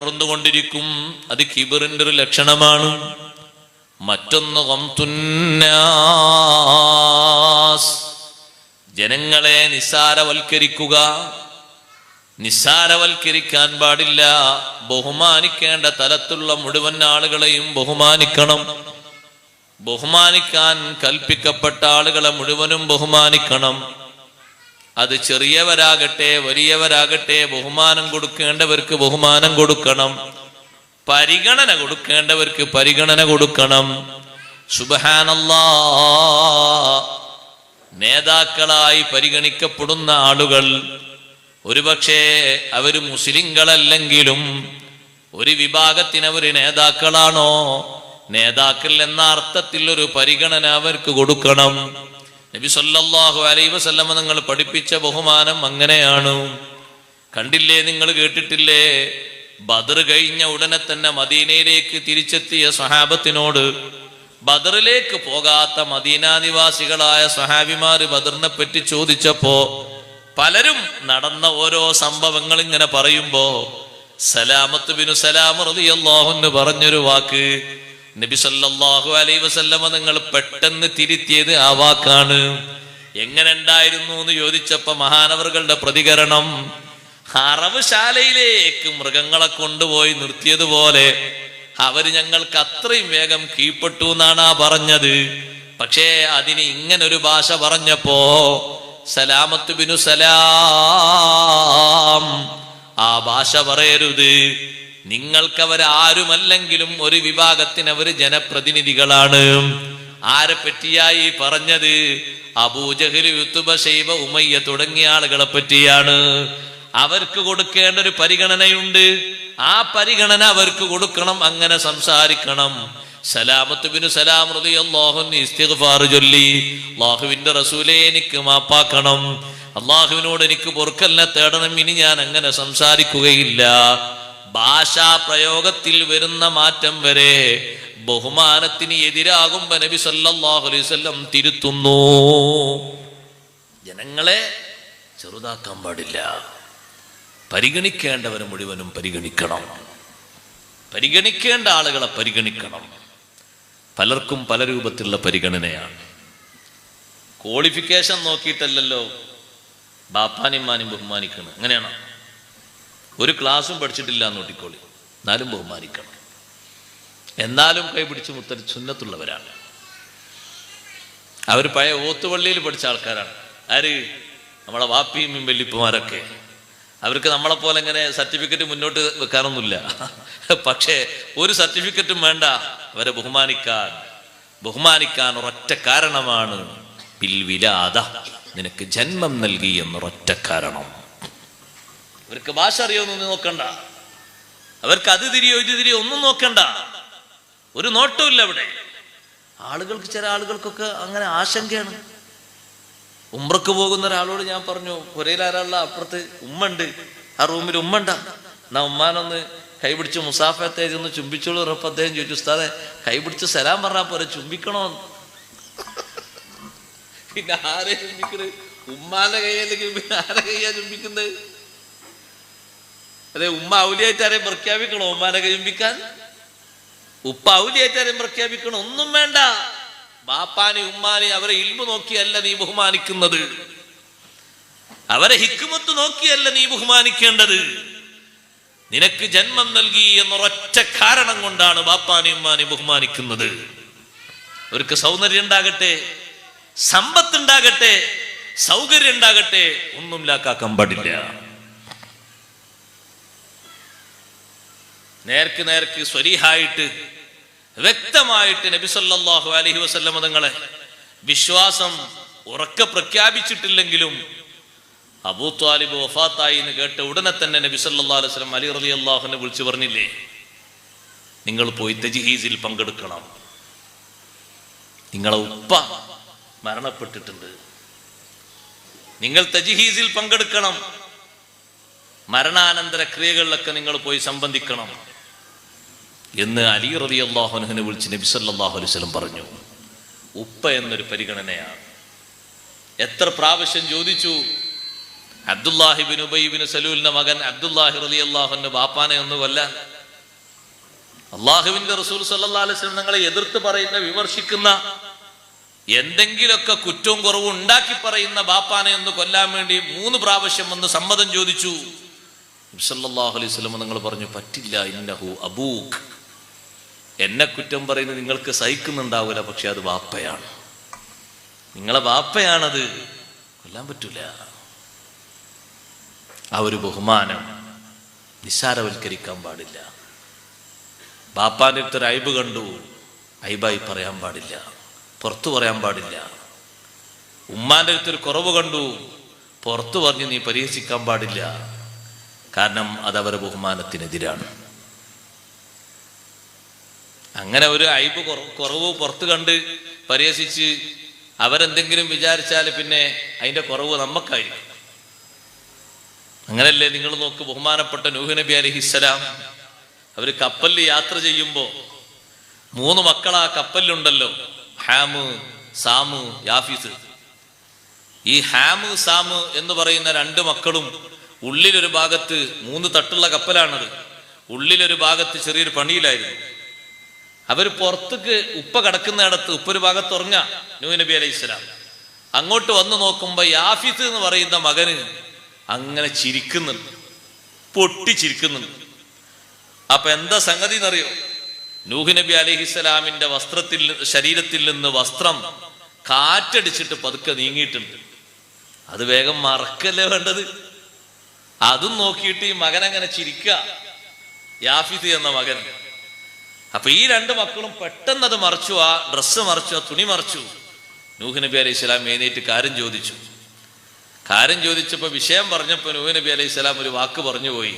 ുകൊണ്ടിരിക്കും. അത് കിബറിന്റെ ഒരു ലക്ഷണമാണ്. മറ്റൊന്ന് ഗംതുന്നാസ്, ജനങ്ങളെ നിസ്സാരവൽക്കരിക്കുക. നിസ്സാരവൽക്കരിക്കാൻ പാടില്ല. ബഹുമാനിക്കേണ്ട തലത്തുള്ള മുഴുവൻ ആളുകളെയും ബഹുമാനിക്കണം. ബഹുമാനിക്കാൻ കൽപ്പിക്കപ്പെട്ട ആളുകളെ മുഴുവനും ബഹുമാനിക്കണം. അത് ചെറിയവരാകട്ടെ വലിയവരാകട്ടെ, ബഹുമാനം കൊടുക്കേണ്ടവർക്ക് ബഹുമാനം കൊടുക്കണം, പരിഗണന കൊടുക്കേണ്ടവർക്ക് പരിഗണന കൊടുക്കണം. സുബ്ഹാനല്ലാഹ്, നേതാക്കളായി പരിഗണിക്കപ്പെടുന്ന ആളുകൾ ഒരുപക്ഷെ അവര് മുസ്ലിങ്ങളല്ലെങ്കിലും ഒരു വിഭാഗത്തിന് അവര് നേതാക്കളാണോ, നേതാക്കൾ എന്ന അർത്ഥത്തിൽ ഒരു പരിഗണന അവർക്ക് കൊടുക്കണം. നബി സല്ലല്ലാഹു അലൈഹി വസല്ലം നിങ്ങൾ പഠിപ്പിച്ച ബഹുമാനം അങ്ങനെയാണ്. കണ്ടില്ലേ, നിങ്ങൾ കേട്ടിട്ടില്ലേ, ബദർ കഴിഞ്ഞ ഉടനെ തന്നെ മദീനയിലേക്ക് തിരിച്ചെത്തിയ സ്വഹാബത്തിനോട് ബദറിലേക്ക് പോകാത്ത മദീന നിവാസികളായ സ്വഹാബിമാര് ബദറിനെ പറ്റി ചോദിച്ചപ്പോ പലരും നടന്ന ഓരോ സംഭവങ്ങൾ ഇങ്ങനെ പറയുമ്പോ സലാമത്ത് ബിനു സലാം റളിയല്ലാഹു അൻഹു പറഞ്ഞൊരു വാക്ക് നബി സല്ലല്ലാഹു അലൈഹി വസല്ലം നിങ്ങൾ പെട്ടെന്ന് തിരുത്തിയത് ആ വാക്കാണ്. എങ്ങനെ ഉണ്ടായിരുന്നു എന്ന് ചോദിച്ചപ്പോ മഹാനവറുകളുടെ പ്രതികരണം, അറവുശാലയിലേക്ക് മൃഗങ്ങളെ കൊണ്ടുപോയി നിർത്തിയതുപോലെ അവര് ഞങ്ങൾക്ക് അത്രയും വേഗം കീഴ്പ്പെട്ടു എന്നാണ് പറഞ്ഞത്. പക്ഷേ അതിന് ഇങ്ങനൊരു ഭാഷ പറഞ്ഞപ്പോ സലാമത്ത് ബിനു സലാം, ആ ഭാഷ പറയരുത്. നിങ്ങൾക്കവരാരുമല്ലെങ്കിലും ഒരു വിഭാഗത്തിന് അവര് ജനപ്രതിനിധികളാണ്. ആരെ പറ്റിയായി പറഞ്ഞത്? അബൂജഹൽ, ഉത്ബ, ശൈബ, ഉമയ്യ തുടങ്ങിയ ആളുകളെ പറ്റിയാണ്. അവർക്ക് കൊടുക്കേണ്ട ഒരു പരിഗണനയുണ്ട്. ആ പരിഗണന അവർക്ക് കൊടുക്കണം, അങ്ങനെ സംസാരിക്കണം. സലാമത്ത് ബിനു സലാം റളിയല്ലാഹു അൻഹു ഇസ്തിഗ്ഫാർ ചൊല്ലി, അല്ലാഹുവിന്റെ റസൂലേ എനിക്ക് മാപ്പാക്കണം, അല്ലാഹുവിനോട് എനിക്ക് പൊറുക്കലിനെ തേടണം, ഇനി ഞാൻ അങ്ങനെ സംസാരിക്കുകയില്ല. ഭാഷാ പ്രയോഗത്തിൽ വരുന്ന മാറ്റം വരെ ബഹുമാനത്തിന് എതിരാകുമ്പോ നബി സല്ലല്ലാഹു അലൈഹി വസല്ലം തിരുത്തുന്നു. ജനങ്ങളെ ചെറുതാക്കാൻ പാടില്ല. പരിഗണിക്കേണ്ടവരെ മുഴുവനും പരിഗണിക്കണം. പരിഗണിക്കേണ്ട ആളുകളെ പരിഗണിക്കണം. പലർക്കും പല രൂപത്തിലുള്ള പരിഗണനയാണ്. ക്വാളിഫിക്കേഷൻ നോക്കിയിട്ടല്ലല്ലോ ബാപ്പാനിമാനും ബഹുമാനിക്കണം. അങ്ങനെയാണോ? ഒരു ക്ലാസ്സും പഠിച്ചിട്ടില്ല എന്ന് നോട്ടിക്കോളി, എന്നാലും ബഹുമാനിക്കണം. എന്നാലും കൈപിടിച്ച് മുത്തരി സുന്നത്തുള്ളവരാണ്. അവർ പഴയ ഓത്തുപള്ളിയിൽ പഠിച്ച ആൾക്കാരാണ്. ആര്? നമ്മളെ വാപ്പിയും വെല്ലിപ്പുമാരൊക്കെ. അവർക്ക് നമ്മളെപ്പോലെ ഇങ്ങനെ സർട്ടിഫിക്കറ്റ് മുന്നോട്ട് വെക്കാനൊന്നുമില്ല. പക്ഷേ ഒരു സർട്ടിഫിക്കറ്റും വേണ്ട അവരെ ബഹുമാനിക്കാൻ ഒരൊറ്റ കാരണമാണ്, ബിൽ വിലാദ, നിനക്ക് ജന്മം നൽകി എന്നൊരൊറ്റ കാരണം. അവർക്ക് ഭാഷ അറിയോന്നൊന്നും നോക്കണ്ട, അവർക്ക് അത് തിരിയോ ഇത് തിരിയോ ഒന്നും നോക്കണ്ട, ഒരു നോട്ടമില്ല അവിടെ. ആളുകൾക്ക്, ചില ആളുകൾക്കൊക്കെ അങ്ങനെ ആശങ്കയാണ്. ഉംറക്ക് പോകുന്ന ഒരാളോട് ഞാൻ പറഞ്ഞു, പുരയിലാരാളുള്ള അപ്പുറത്ത് ഉമ്മ ഉണ്ട്, ആ റൂമിൽ ഉമ്മ ഉണ്ടാ, എന്നാ ഉമ്മാനൊന്ന് കൈപിടിച്ച് മുസാഫത്തെ ഒന്ന് ചുംബിച്ചോളൂ. ഉറപ്പ് അദ്ദേഹം ചോദിച്ചു, ഉസ്താദെ കൈപിടിച്ച് സലാം പറഞ്ഞാൽ പോരെ, ചുംബിക്കണോ? പിന്നെ ആരെ ചുംബിക്കുന്നത്? ഉമ്മാന്റെ കൈയല്ലെങ്കിൽ പിന്നെ ആരെ കൈയാ ചുംബിക്കുന്നത്? അതെ, ഉമ്മ ഔലിയായിട്ട് ആരെയും പ്രഖ്യാപിക്കണോ ഉമ്മാനെ കൈ ചുംബിക്കാൻ? ഉപ്പ ഔലിയായിട്ട് ആരെയും പ്രഖ്യാപിക്കണോ? ഒന്നും വേണ്ട. ബാപ്പാനി ഉമ്മാനി അവരെ ഇൽമു നോക്കിയല്ല നീ ബഹുമാനിക്കുന്നത്, അവരെ ഹിക്മത്ത് നോക്കിയല്ല നീ ബഹുമാനിക്കേണ്ടത്. നിനക്ക് ജന്മം നൽകി എന്നൊരൊറ്റ കാരണം കൊണ്ടാണ് ബാപ്പാനി ഉമ്മാനി ബഹുമാനിക്കുന്നത്. അവർക്ക് സൗന്ദര്യം ഉണ്ടാകട്ടെ, സമ്പത്ത് ഉണ്ടാകട്ടെ, സൗകര്യം ഉണ്ടാകട്ടെ, ഒന്നും ലാക്കാക്കാൻ പാടില്ല. നേർക്ക് സ്വരീഹായിട്ട് വ്യക്തമായിട്ട് നബി സല്ലല്ലാഹു അലൈഹി വസല്ലം തങ്ങളെ വിശ്വാസം ഉറക്കെ പ്രഖ്യാപിച്ചിട്ടില്ലെങ്കിലും അബൂ ത്വാലിബ് വഫാത്തായി എന്ന് കേട്ട ഉടനെ തന്നെ നബി സല്ലല്ലാഹു അലൈഹി വസല്ലം അലി റളിയല്ലാഹു അൻഹു വിളിച്ചു പറഞ്ഞില്ലേ, നിങ്ങൾ പോയി തജ്ഹീസിൽ പങ്കെടുക്കണം, നിങ്ങളെ ഉപ്പ മരണപ്പെട്ടിട്ടുണ്ട്, നിങ്ങൾ തജ്ഹീസിൽ പങ്കെടുക്കണം, മരണാനന്തര ക്രിയകളിലൊക്കെ നിങ്ങൾ പോയി സംബന്ധിക്കണം എന്ന് അലി റളിയല്ലാഹു അൻഹുവിനെ വിളിച്ച് നബി സല്ലല്ലാഹു അലൈഹി വസല്ലം പറഞ്ഞു. ഉപ്പ എന്നൊരു പരിഗണനയാണ്. എത്ര പ്രാവശ്യം ചോദിച്ചു, അബ്ദുല്ലാഹിബിൻ ഉബൈബിൻ സലൂലിന്റെ മകൻ അബ്ദുല്ലാഹി റളിയല്ലാഹു അൻഹു ബാപ്പാനെ ഒന്ന് കൊല്ലാൻ, അള്ളാഹുവിന്റെ റസൂൽ സല്ലല്ലാഹു അലൈഹി വസല്ലം നിങ്ങളെ എതിർത്ത് പറയുന്ന, വിമർശിക്കുന്ന, എന്തെങ്കിലുമൊക്കെ കുറ്റവും കുറവും ഉണ്ടാക്കി പറയുന്ന ബാപ്പാനെ ഒന്ന് കൊല്ലാൻ വേണ്ടി 3 പ്രാവശ്യം വന്ന് സമ്മതം ചോദിച്ചു. നബി സല്ലല്ലാഹു അലൈഹി വസല്ലം നിങ്ങൾ പറഞ്ഞു, പറ്റില്ല, ഇന്നഹു അബൂക്ക്, എന്നെ കുറ്റം പറയുന്നത് നിങ്ങൾക്ക് സഹിക്കുന്നുണ്ടാവില്ല, പക്ഷെ അത് ബാപ്പയാണ്, നിങ്ങളെ ബാപ്പയാണത്, കൊല്ലാൻ പറ്റൂല. ആ ഒരു ബഹുമാനം നിസ്സാരവൽക്കരിക്കാൻ പാടില്ല. ബാപ്പാന്റെ അടുത്തൊരു ഐബ് കണ്ടു, ഐബായി പറയാൻ പാടില്ല, പുറത്തു പറയാൻ പാടില്ല. ഉമ്മാന്റെ അടുത്തൊരു കുറവ് കണ്ടു, പുറത്തു പറഞ്ഞ് നീ പരിഹസിക്കാൻ പാടില്ല. കാരണം അതവരുടെ ബഹുമാനത്തിനെതിരാണ്. അങ്ങനെ ഒരു ഐബ് കുറവ് പുറത്ത് കണ്ട് പരിഹസിച്ച് അവരെന്തെങ്കിലും വിചാരിച്ചാൽ പിന്നെ അതിന്റെ കുറവ് നമുക്കായിരിക്കും. അങ്ങനല്ലേ? നിങ്ങൾ നോക്ക്, ബഹുമാനപ്പെട്ട നൂഹ് നബി അലൈഹിസ്സലാം അവര് കപ്പലിൽ യാത്ര ചെയ്യുമ്പോ 3 മക്കൾ ആ കപ്പലിലുണ്ടല്ലോ, ഹാമ്, സാമ്, യാഫീസ്. ഈ ഹാമ്, സാമ് എന്ന് പറയുന്ന 2 മക്കളും ഉള്ളിലൊരു ഭാഗത്ത് 3 തട്ടുള്ള കപ്പലാണത്, ഉള്ളിലൊരു ഭാഗത്ത് ചെറിയൊരു പണിയിലായിരുന്നു. അവര് പുറത്തേക്ക് ഉപ്പ കിടക്കുന്നിടത്ത് ഉപ്പൊരു ഭാഗത്ത് ഉറങ്ങാ നൂഹ് നബി അലൈഹിസ്സലാം. അങ്ങോട്ട് വന്ന് നോക്കുമ്പോ യാഫീസ് എന്ന് പറയുന്ന മകന് അങ്ങനെ ചിരിക്കുന്നുണ്ട്, പൊട്ടിച്ചിരിക്കുന്നുണ്ട്. അപ്പൊ എന്താ സംഗതി എന്നറിയോ? നൂഹ് നബി അലൈഹിസ്സലാമിന്റെ ശരീരത്തിൽ നിന്ന് വസ്ത്രം കാറ്റടിച്ചിട്ട് പതുക്കെ നീങ്ങിയിട്ടുണ്ട്. അത് വേഗം മറക്കല്ലേ വേണ്ടത്? അതും നോക്കിയിട്ട് ഈ മകൻ അങ്ങനെ ചിരിക്കുക, യാഫീസ് എന്ന മകൻ. അപ്പൊ ഈ 2 മക്കളും പെട്ടെന്ന് അത് മറച്ചു, ആ ഡ്രസ്സ് മറച്ചു, ആ തുണി മറച്ചു. നൂഹ് നബി അലൈഹി സ്വലാം എഴുന്നേറ്റ് കാര്യം ചോദിച്ചു. കാര്യം ചോദിച്ചപ്പോ വിഷയം പറഞ്ഞപ്പോ നൂഹ് നബി അലൈഹി സ്വലാം ഒരു വാക്ക് പറഞ്ഞു പോയി,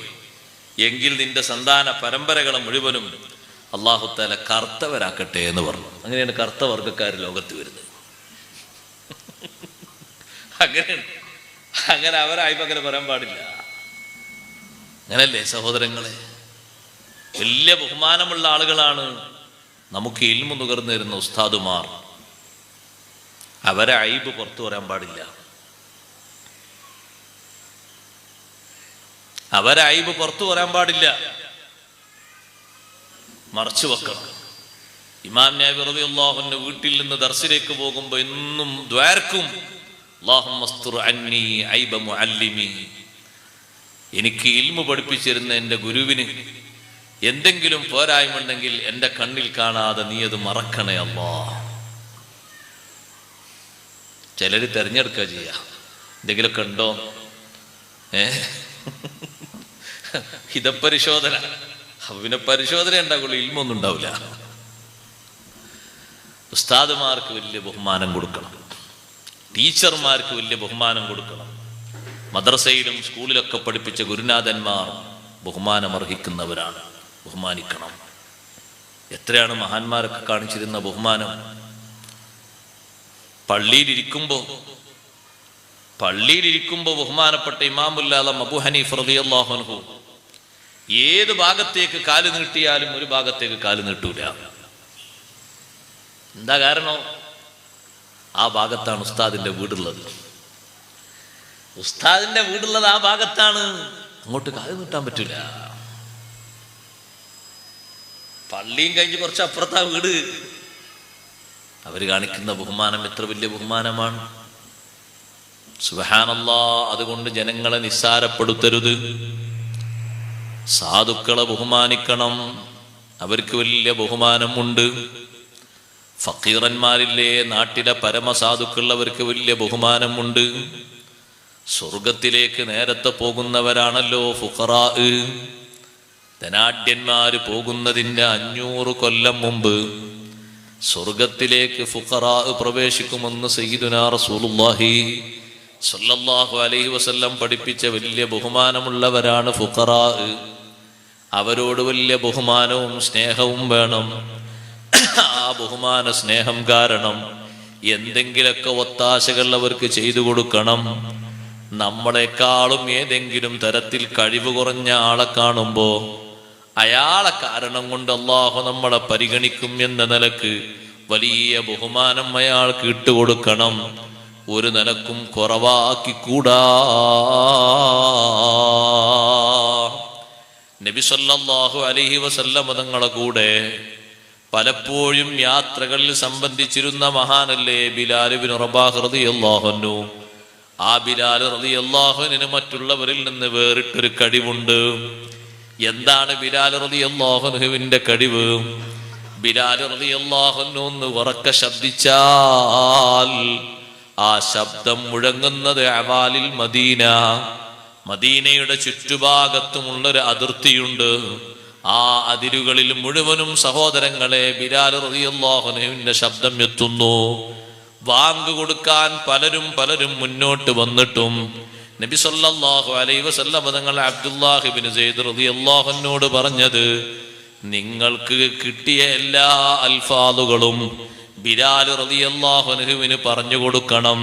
എങ്കിൽ നിന്റെ സന്താന പരമ്പരകളെ മുഴുവനും അല്ലാഹു തആല കറുത്തവരാക്കട്ടെ എന്ന് പറഞ്ഞു. അങ്ങനെയാണ് കറുത്ത വർഗ്ഗക്കാർ ലോകത്ത് വരുന്നത്. അങ്ങനെ അവരായിപ്പോ അങ്ങനെ പറയാൻ പാടില്ല. അങ്ങനല്ലേ സഹോദരങ്ങളെ? വലിയ ബഹുമാനമുള്ള ആളുകളാണ് നമുക്ക് ഇൽമു നുകർന്നു തരുന്ന ഉസ്താദുമാർ. അവരെ ഐബ് പുറത്തു പറയാൻ പാടില്ല. അവരെ ഐബ് പുറത്തു പറയാൻ പാടില്ല, മറച്ചു വെക്കണം. ഇമാം നബി റളിയല്ലാഹു അൻഹു വീട്ടിൽ നിന്ന് ദർസിലേക്ക് പോകുമ്പോ എന്നും ദ്വാർക്കും, അല്ലാഹുമ്മ അസ്തുർ അന്നി ഐബ മുഅല്ലിമി, എനിക്ക് ഇൽമു പഠിപ്പിച്ചിരുന്ന എൻ്റെ ഗുരുവിന് എന്തെങ്കിലും പോരായ്മയുണ്ടെങ്കിൽ എൻ്റെ കണ്ണിൽ കാണാതെ നീ അത് മറക്കണേ അല്ലാ. ചിലര് തെരഞ്ഞെടുക്കുക ചെയ്യാ, എന്തെങ്കിലുമൊക്കെ ഉണ്ടോ, ഹിതപരിശോധന. പിന്നെ പരിശോധന ഉണ്ടാകുള്ളൂ, ഇൽമൊന്നും ഉണ്ടാവില്ല. ഉസ്താദുമാർക്ക് വലിയ ബഹുമാനം കൊടുക്കണം, ടീച്ചർമാർക്ക് വലിയ ബഹുമാനം കൊടുക്കണം. മദ്രസയിലും സ്കൂളിലൊക്കെ പഠിപ്പിച്ച ഗുരുനാഥന്മാർ ബഹുമാനം അർഹിക്കുന്നവരാണ്, ബഹുമാനിക്കണം. എത്രയാണ് മഹാന്മാരൊക്കെ കാണിച്ചിരുന്ന ബഹുമാനം. പള്ളിയിലിരിക്കുമ്പോ ബഹുമാനപ്പെട്ട ഇമാമുൽ ആലം അബൂ ഹനീഫ റളിയല്ലാഹു അൻഹു ഏത് ഭാഗത്തേക്ക് കാല് നീട്ടിയാലും ഒരു ഭാഗത്തേക്ക് കാല് നീട്ടൂല. എന്താ കാരണം? ആ ഭാഗത്താണ് ഉസ്താദിന്റെ വീടുള്ളത്. ഉസ്താദിന്റെ വീടുള്ളത് ആ ഭാഗത്താണ്, അങ്ങോട്ട് കാല് നീട്ടാൻ പറ്റൂല. പള്ളിയും കഴിഞ്ഞ് കുറച്ച് അപ്പുറത്താ വീട്. അവര് കാണിക്കുന്ന ബഹുമാനം എത്ര വലിയ ബഹുമാനമാണ്! സുബ്ഹാനല്ലാഹ്. അതുകൊണ്ട് ജനങ്ങളെ നിസ്സാരപ്പെടുത്തരുത്, സാധുക്കളെ ബഹുമാനിക്കണം, അവർക്ക് വലിയ ബഹുമാനമുണ്ട്. ഫക്കീറന്മാരില്ലേ നാട്ടിലെ പരമസാധുക്കൾ, അവർക്ക് വലിയ ബഹുമാനമുണ്ട്. സ്വർഗത്തിലേക്ക് നേരത്തെ പോകുന്നവരാണല്ലോ ഫുഖറാ. ധനാഢ്യന്മാര് പോകുന്നതിന്റെ 500 കൊല്ലം മുമ്പ് സ്വർഗത്തിലേക്ക് ഫുഖറാ പ്രവേശിക്കുമെന്ന് സയ്യിദുനാ റസൂലുള്ളാഹി സ്വല്ലല്ലാഹു അലൈഹി വസല്ലം പഠിപ്പിച്ച വലിയ ബഹുമാനമുള്ളവരാണ് ഫുഖറാ. അവരോട് വലിയ ബഹുമാനവും സ്നേഹവും വേണം. ആ ബഹുമാന സ്നേഹം കാരണം എന്തെങ്കിലൊക്കെ ഒത്താശകൾ അവർക്ക് ചെയ്തു കൊടുക്കണം. നമ്മളെക്കാളും ഏതെങ്കിലും തരത്തിൽ കഴിവ് കുറഞ്ഞ ആളെ കാണുമ്പോ അയാളെ കാരണം കൊണ്ട് അല്ലാഹു നമ്മളെ പരിഗണിക്കും എന്ന നിലക്ക് വലിയ ബഹുമാനം അയാൾക്ക് ഇട്ടുകൊടുക്കണം. ഒരു നിലക്കും കുറവാക്കിക്കൂടാ. നബി സല്ലല്ലാഹു അലൈഹി വസല്ലം തങ്ങളുടെ കൂടെ പലപ്പോഴും യാത്രകളിൽ സംബന്ധിച്ചിരുന്ന മഹാനല്ലേ ബിലാൽ ഇബ്നു റബാഹ് റളിയല്ലാഹു അൻഹു. ആ ബിലാൽ റളിയല്ലാഹു അൻഹു മറ്റുള്ളവരിൽ നിന്ന് വേറിട്ടൊരു കഴിവുണ്ട്. എന്താണ് ബിലാൽ റളിയല്ലാഹു അൻഹുവിന്റെ കഴിവ്? ബിലാൽ റളിയല്ലാഹു അൻഹു ഒന്ന് ഉറക്കെ ശബ്ദിച്ചാൽ ആ ശബ്ദം മുഴങ്ങുന്നത് അവാലിൽ മദീന, മദീനയുടെ ചുറ്റുഭാഗത്തുമുള്ളൊരു അതിർത്തിയുണ്ട്. ആ അതിരുകളിൽ മുഴുവനും സഹോദരങ്ങളെ ബിലാൽ റളിയല്ലാഹു അൻഹുവിന്റെ ശബ്ദം എത്തുന്നു. വാങ്ക് കൊടുക്കാൻ പലരും മുന്നോട്ട് വന്നിട്ടും നബി സല്ലല്ലാഹു അലൈഹി വസല്ലം തങ്ങൾ അബ്ദുല്ലാഹ് ഇബ്നു സൈദ് റളിയല്ലാഹു അൻഹുവോട് പറഞ്ഞത്, നിങ്ങൾക്ക് കിട്ടിയ എല്ലാ അൽഫാദുകളും ബിലാൽ റളിയല്ലാഹു അൻഹുവിന് പറഞ്ഞു കൊടുക്കണം.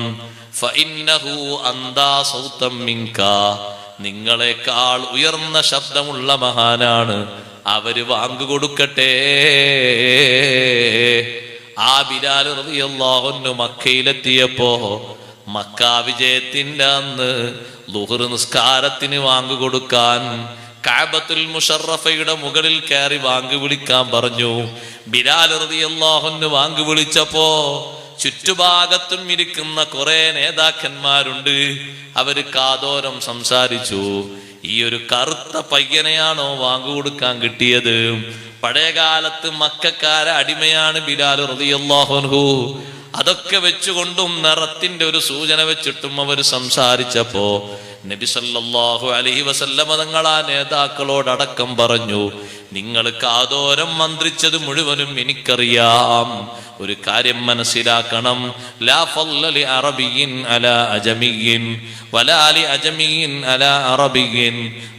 ഫഇന്നഹു അന്ദാ സൗതം മിൻക, നിങ്ങളെക്കാൾ ഉയർന്ന ശബ്ദമുള്ള മഹാനാണ്, അവര് വാങ്ക് കൊടുക്കട്ടെ. ആ ബിലാൽ റളിയല്ലാഹു അൻഹു മക്കയിലെത്തിയപ്പോ മക്ക വിജയത്തിന്റെ അന്ന് ളുഹർ നിസ്കാരത്തിന് വാങ്ക് കൊടുക്കാൻ കഅബത്തുൽ മുശറഫയുടെ മുകളിൽ കയറി വാങ്ക് വിളിക്കാൻ പറഞ്ഞു. ബിലാൽ റളിയല്ലാഹു അൻഹു വാങ്ക് വിളിച്ചപ്പോ ചുറ്റുഭാഗത്തും ഇരിക്കുന്ന കുറെ നേതാക്കന്മാരുണ്ട്. അവര് കാതോരം സംസാരിച്ചു. ഈ ഒരു കറുത്ത പയ്യനെയാണോ വാങ്ക് കൊടുക്കാൻ കിട്ടിയത്? പഴയകാലത്ത് മക്കക്കാരെ അടിമയാണ് ബിലാൽ റളിയല്ലാഹു അൻഹു. അതൊക്കെ വെച്ചുകൊണ്ടും നിറത്തിന്റെ ഒരു സൂചന വെച്ചിട്ടും അവർ സംസാരിച്ചപ്പോ നബി സല്ലല്ലാഹു അലൈഹി വസല്ലം തങ്ങൾ ആ നേതാക്കളോടടക്കം പറഞ്ഞു, നിങ്ങൾ കാതോരം മന്ത്രിച്ചത് മുഴുവനും എനിക്കറിയാം. ഒരു കാര്യം മനസ്സിലാക്കണം, ലാ ഫളല ലി അറബിയിൻ അലാ അജമിയിൻ വലാ ലി അജമിയിൻ അലാ അറബിയിൻ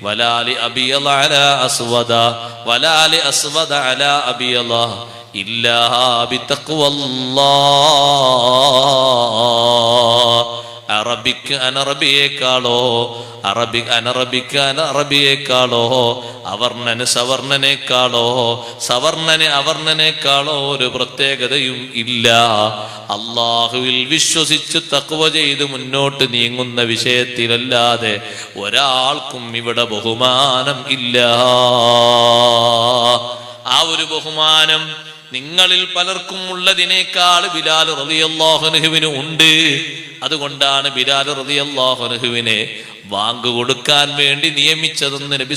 വലാ ലി അബിയള അലാ അസ്വദ വലാ ലി അസ്വദ അലാ അബിയള ഇല്ലാ ബിതഖ്വല്ലാഹ്. അറബിക്ക് അനറബിയേക്കാളോ അനറബിക്ക് അനറബിയേക്കാളോ അവർണന് സവർണനേക്കാളോ സവർണന് അവർണനേക്കാളോ ഒരു പ്രത്യേകതയും ഇല്ല. അള്ളാഹുവിൽ വിശ്വസിച്ച് തഖ്വ ചെയ്ത് മുന്നോട്ട് നീങ്ങുന്ന വിഷയത്തിലല്ലാതെ ഒരാൾക്കും ഇവിടെ ബഹുമാനം ഇല്ല. ആ ഒരു ബഹുമാനം നിങ്ങളിൽ പലർക്കും ഉള്ളതിനേക്കാൾ ബിലാൽ റളിയല്ലാഹു അൻഹുവിന് ഉണ്ട്. അതുകൊണ്ടാണ് ബിലാൽ റളിയല്ലാഹു അൻഹുവിനെ വാങ്ക് കൊടുക്കാൻ വേണ്ടി നിയമിച്ചതെന്ന് നബി